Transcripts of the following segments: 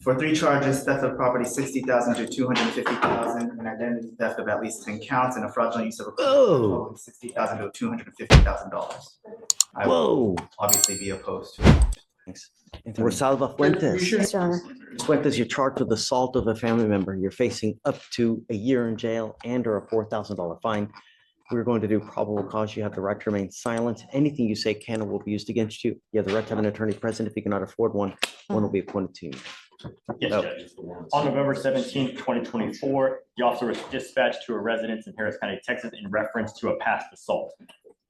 for 3 charges: theft of property 60,000 to 250,000, and identity theft of at least 10 counts, and a fraudulent use of a totaling $60,000 to $250,000. I will obviously be opposed to it. Thanks. Rosalba Fuentes. Yes, Your Honor. Fuentes, you're charged with assault of a family member. You're facing up to a year in jail and or a $4,000 fine. We're going to do probable cause. You have the right to remain silent. Anything you say can or will be used against you. You have the right to have an attorney present. If you cannot afford one, one will be appointed to you. Yes, Judge. On November 17th, 2024, the officer was dispatched to a residence in Harris County, Texas, in reference to a past assault.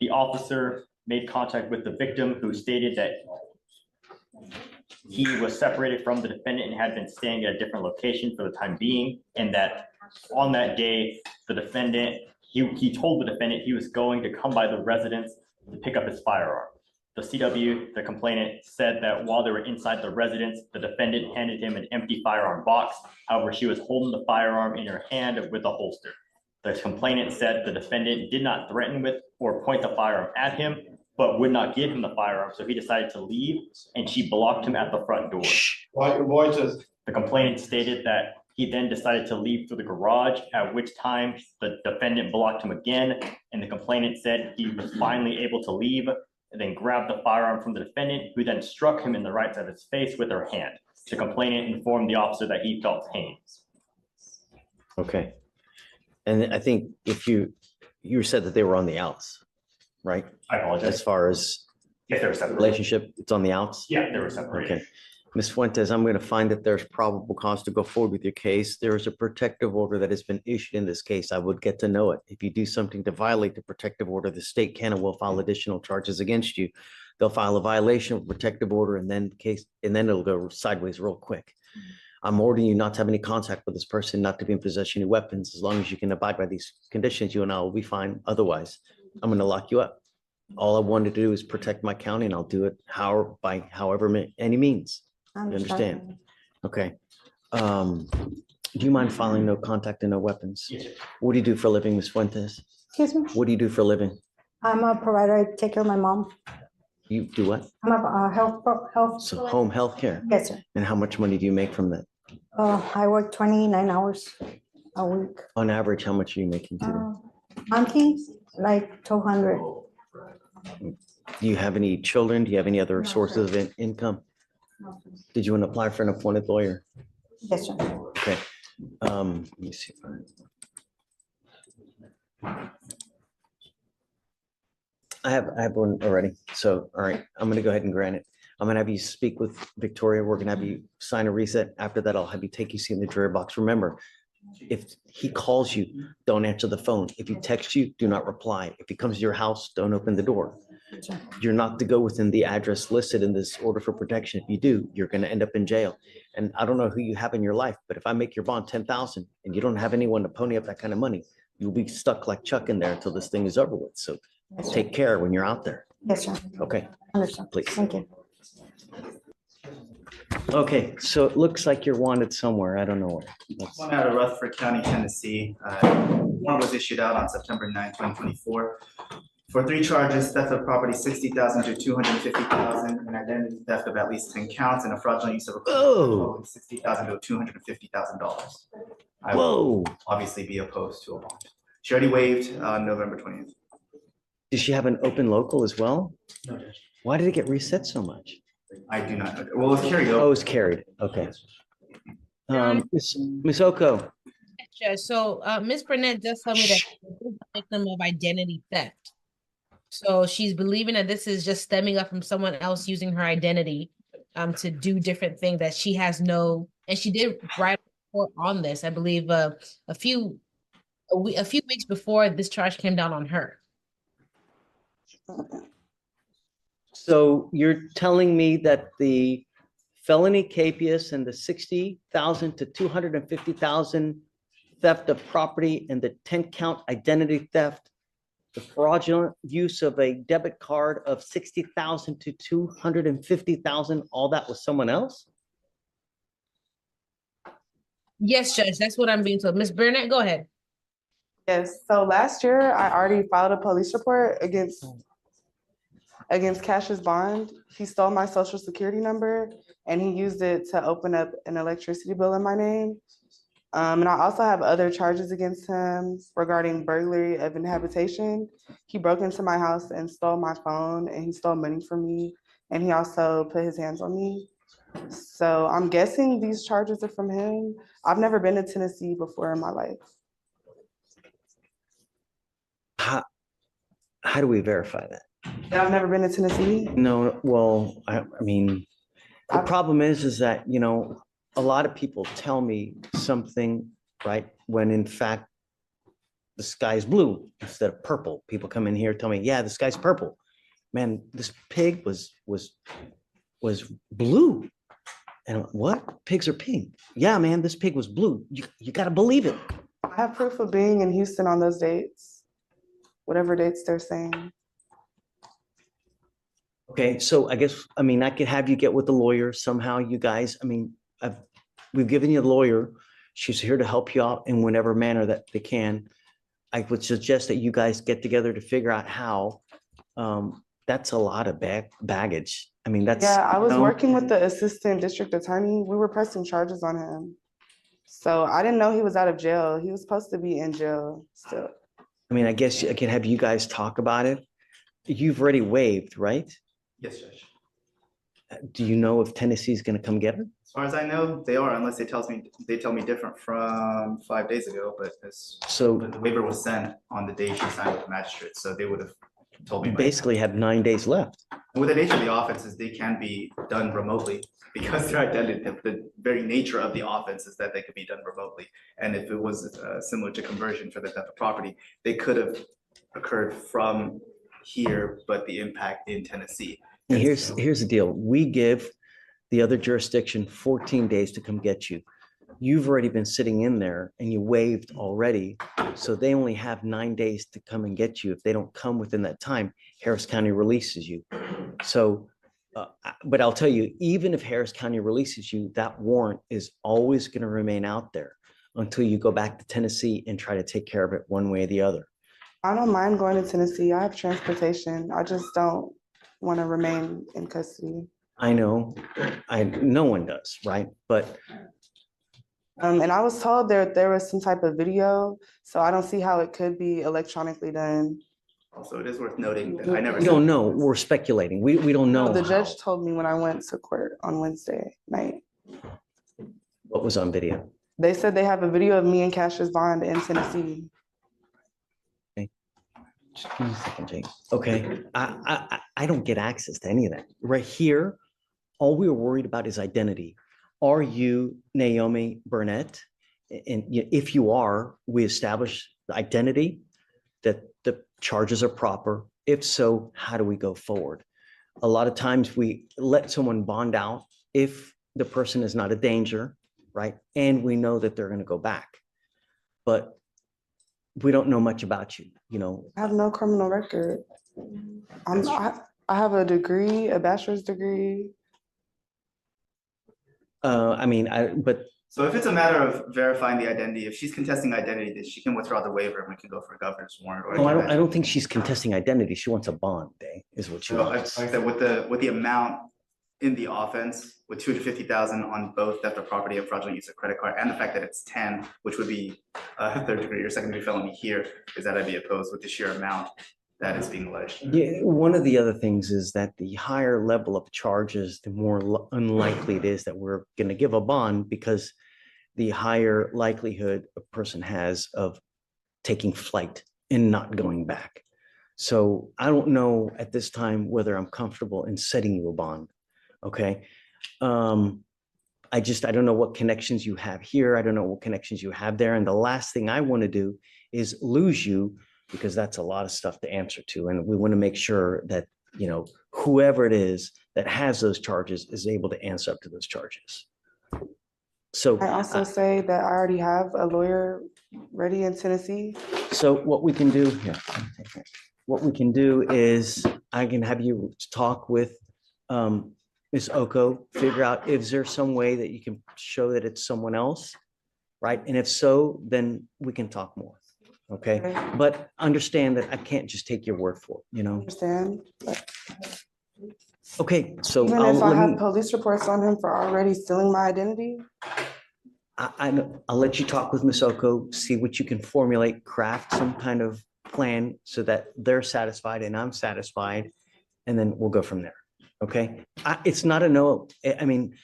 The officer made contact with the victim, who stated that he was separated from the defendant and had been staying at a different location for the time being, and that on that day, the defendant, he told the defendant he was going to come by the residence to pick up his firearm. The CW, the complainant, said that while they were inside the residence, the defendant handed him an empty firearm box. However, she was holding the firearm in her hand with a holster. The complainant said the defendant did not threaten with or point the firearm at him, but would not give him the firearm, so he decided to leave, and she blocked him at the front door. The complainant stated that he then decided to leave through the garage, at which time the defendant blocked him again, and the complainant said he was finally able to leave, and then grabbed the firearm from the defendant, who then struck him in the right side of his face with her hand. The complainant informed the officer that he felt pain. Okay. And I think if you said that they were on the outs, right? I apologize. As far as If they were separated. relationship, it's on the outs? Yeah, they were separated. Okay. Ms. Fuentes, I'm going to find that there's probable cause to go forward with your case. There is a protective order that has been issued in this case. I would get to know it. If you do something to violate the protective order, the state can and will file additional charges against you. They'll file a violation of protective order, and then it'll go sideways real quick. I'm ordering you not to have any contact with this person, not to be in possession of weapons. As long as you can abide by these conditions, you and I will be fine. Otherwise, I'm going to lock you up. All I want to do is protect my county, and I'll do it however any means. You understand? Okay. Do you mind filing no contact and no weapons? Yes, sir. What do you do for a living, Ms. Fuentes? Excuse me. What do you do for a living? I'm a provider. I take care of my mom. You do what? I'm a health. So home health care. Yes, sir. And how much money do you make from that? I work 29 hours a week. On average, how much are you making today? Monthly, like 200. Do you have any children? Do you have any other sources of income? Did you want to apply for an appointed lawyer? Yes, sir. Okay. Let me see. I have one already. So, all right, I'm going to go ahead and grant it. I'm going to have you speak with Victoria. We're going to have you sign a reset. After that, I'll have you take your seat in the jury box. Remember, if he calls you, don't answer the phone. If he texts you, do not reply. If he comes to your house, don't open the door. You're not to go within the address listed in this order for protection. If you do, you're going to end up in jail. And I don't know who you have in your life, but if I make your bond 10,000 and you don't have anyone to pony up that kind of money, you'll be stuck like Chuck in there until this thing is over with. So take care when you're out there. Yes, sir. Okay, Understand. please. Thank you. Okay, so it looks like you're wanted somewhere. I don't know where. One out of Rutherford County, Tennessee. Warrant was issued out on September 9, 2024. For 3 charges: theft of property 60,000 to 250,000, and identity theft of at least 10 counts, and a fraudulent use of a totaling $60,000 to $250,000. I will obviously be opposed to a bond. She already waived November 20th. Does she have an open local as well? No, Judge. Why did it get reset so much? I do not know. Well, it's carried Oh, over. it's carried. Okay. Ms. Oko, Judge, so Ms. Burnett just told me that she's a victim of identity theft. So she's believing that this is just stemming up from someone else using her identity to do different things that she has no, and she did write a report on this, I believe, a few weeks before this charge came down on her. so you're telling me that the felony capias and the 60,000 to 250,000 theft of property and the 10 count identity theft, the fraudulent use of a debit card of 60,000 to 250,000, all that was someone else? Yes, Judge, that's what I'm being told. Ms. Burnett, go ahead. Yes, so last year I already filed a police report against against Cash's bond. He stole my social security number and he used it to open up an electricity bill in my name. And I also have other charges against him regarding burglary of inhabitation. He broke into my house and stole my phone and he stole money from me. And he also put his hands on me. So I'm guessing these charges are from him. I've never been to Tennessee before in my life. How do we verify that? And I've never been to Tennessee. No, well, I mean, the problem is that, you know, a lot of people tell me something, right? When in fact, the sky's blue instead of purple. People come in here, tell me, yeah, the sky's purple. Man, this pig was blue. And what? Pigs are pink. Yeah, man, this pig was blue. You got to believe it. I have proof of being in Houston on those dates, whatever dates they're saying. Okay, so I guess, I mean, I could have you get with the lawyer somehow, you guys. I mean, we've given you a lawyer. She's here to help you out in whatever manner that they can. I would suggest that you guys get together to figure out how. That's a lot of baggage. I mean, that's. Yeah, I was you know, working with the assistant district attorney. We were pressing charges on him. So I didn't know he was out of jail. He was supposed to be in jail still. I mean, I guess I can have you guys talk about it. You've already waived, right? Yes, Judge. Do you know if Tennessee's going to come get her? As far as I know, they are, unless they tell me different from 5 days ago, but So the waiver was sent on the day she signed with the magistrate, so they would have told me. you basically have 9 days left. With the nature of the offenses, they can be done remotely because their identity, the very nature of the offense is that they could be done remotely. And if it was similar to conversion for the theft of property, they could have occurred from here, but the impact in Tennessee. And here's the deal. We give the other jurisdiction 14 days to come get you. You've already been sitting in there and you waived already. So they only have 9 days to come and get you. If they don't come within that time, Harris County releases you. So, but I'll tell you, even if Harris County releases you, that warrant is always going to remain out there until you go back to Tennessee and try to take care of it one way or the other. I don't mind going to Tennessee. I have transportation. I just don't want to remain in custody. I know, no one does, right? But And I was told there was some type of video, so I don't see how it could be electronically done. Also, it is worth noting that I never. we don't know. We're speculating. We don't know. The how. judge told me when I went to court on Wednesday night. What was on video? They said they have a video of me and Cash's bond in Tennessee. Just give me a second, Jake. Okay, I don't get access to any of that. Right here, all we were worried about is identity. Are you Naomi Burnett? And if you are, we establish the identity, that the charges are proper. If so, how do we go forward? A lot of times we let someone bond out if the person is not a danger, right? And we know that they're going to go back. But we don't know much about you, you know. I have no criminal record. I have a degree, a bachelor's degree. So if it's a matter of verifying the identity, if she's contesting identity, then she can withdraw the waiver and we can go for a governor's warrant. Or I don't think she's contesting identity. She wants a bond, is what she So wants. like I said, with the amount in the offense, with 250,000 on both theft of property and fraudulent use of credit card, and the fact that it's 10, which would be a third degree or second degree felony here, is that I'd be opposed with the sheer amount that is being alleged. Yeah, one of the other things is that the higher level of charges, the more unlikely it is that we're going to give a bond, because the higher likelihood a person has of taking flight and not going back. So I don't know at this time whether I'm comfortable in setting you a bond. Okay. I don't know what connections you have here. I don't know what connections you have there. And the last thing I want to do is lose you, because that's a lot of stuff to answer to. And we want to make sure that, you know, whoever it is that has those charges is able to answer up to those charges. So I also say that I already have a lawyer ready in Tennessee. So what we can do here, what we can do is I can have you talk with Ms. Oko, figure out if there's some way that you can show that it's someone else, right? And if so, then we can talk more. Okay, Okay. but understand that I can't just take your word for it, you know? Understand? But Okay, so even if I let have me, police reports on him for already stealing my identity, I'll let you talk with Ms. Oko, see what you can formulate, craft some kind of plan so that they're satisfied and I'm satisfied, and then we'll go from there. Okay, it's not a no. I mean,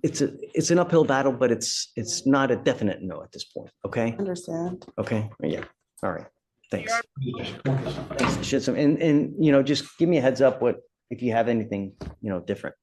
it's an uphill battle, but it's not a definite no at this point. Okay, understand? okay, yeah, all right, thanks. Thanks, Shitsum. And you know, just give me a heads up if you have anything, you know, different.